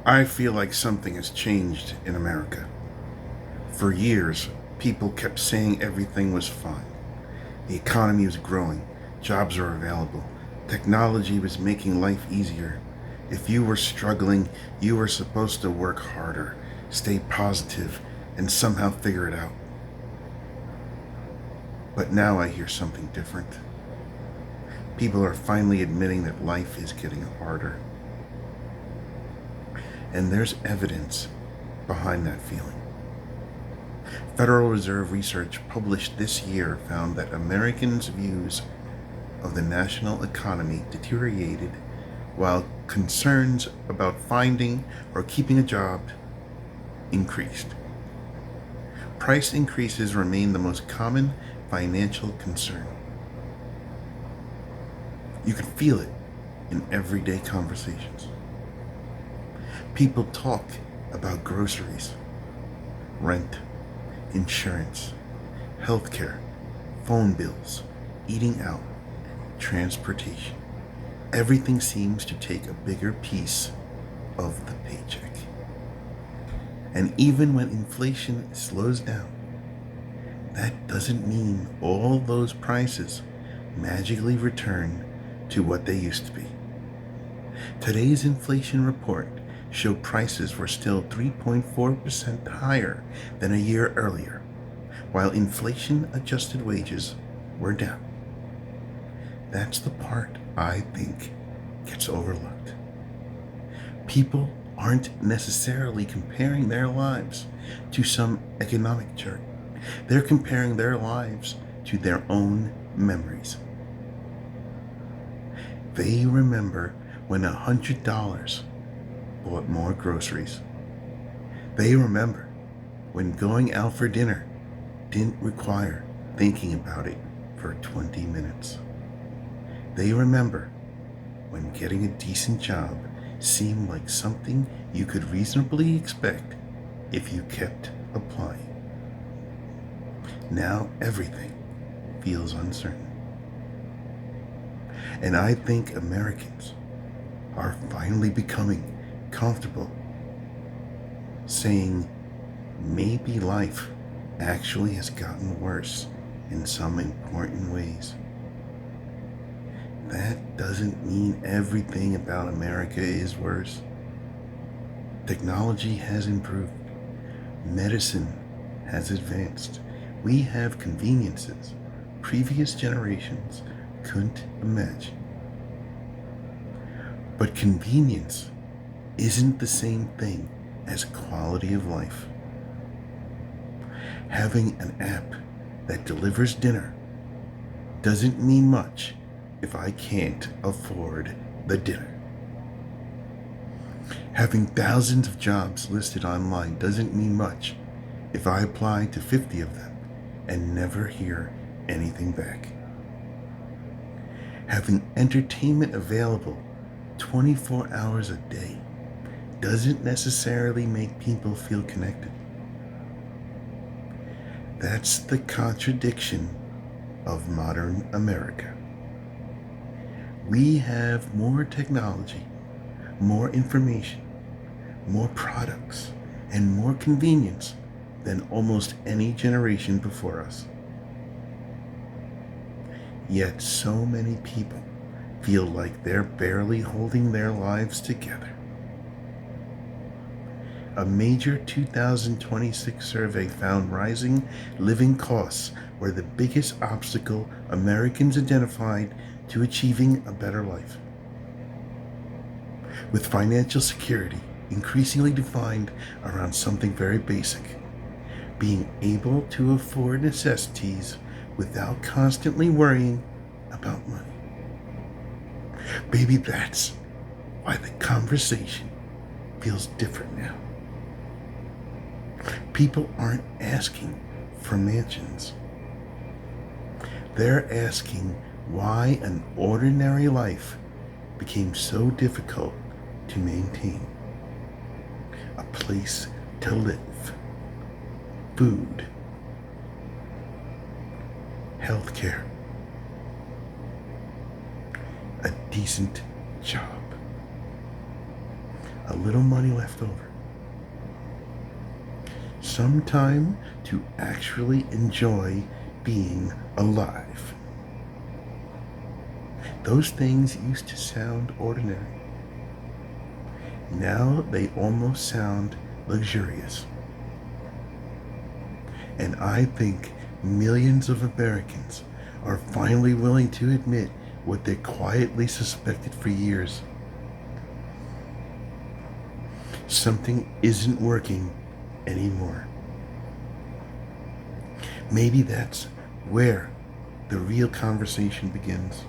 I feel like something has changed in America. For years, people kept saying everything was fine. The economy was growing, jobs were available, technology was making life easier. If you were struggling, you were supposed to work harder, stay positive, and somehow figure it out. But now I hear something different. People are finally admitting that life is getting harder. And there's evidence behind that feeling. Federal Reserve research published this year found that Americans' views of the national economy deteriorated while concerns about finding or keeping a job increased. Price increases remain the most common financial concern. You can feel it in everyday conversations. People talk about groceries, rent, insurance, healthcare, phone bills, eating out, transportation. Everything seems to take a bigger piece of the paycheck. And even when inflation slows down, that doesn't mean all those prices magically return to what they used to be. Today's inflation report showed prices were still 3.4% higher than a year earlier, while inflation adjusted wages were down. That's the part I think gets overlooked. People aren't necessarily comparing their lives to some economic chart. They're comparing their lives to their own memories. They remember when $100 bought more groceries. They remember when going out for dinner didn't require thinking about it for 20 minutes. They remember when getting a decent job seemed like something you could reasonably expect if you kept applying. Now everything feels uncertain. And I think Americans are finally becoming comfortable saying maybe life actually has gotten worse in some important ways. That doesn't mean everything about America is worse. Technology has improved. Medicine has advanced. We have conveniences previous generations couldn't imagine. But convenience isn't the same thing as quality of life. Having an app that delivers dinner doesn't mean much if I can't afford the dinner. Having thousands of jobs listed online doesn't mean much if I apply to 50 of them and never hear anything back. Having entertainment available 24 hours a day doesn't necessarily make people feel connected. That's the contradiction of modern America. We have more technology, more information, more products, and more convenience than almost any generation before us. Yet so many people feel like they're barely holding their lives together. A major 2026 survey found rising living costs were the biggest obstacle Americans identified to achieving a better life. With financial security increasingly defined around something very basic, being able to afford necessities without constantly worrying about money. Maybe that's why the conversation feels different now. People aren't asking for mansions. They're asking why an ordinary life became so difficult to maintain. A place to live, food, healthcare, a decent job. a little money left over, some time to actually enjoy being alive. Those things used to sound ordinary. Now they almost sound luxurious. And I think millions of Americans are finally willing to admit what they quietly suspected for years. Something isn't working anymore. Maybe that's where the real conversation begins.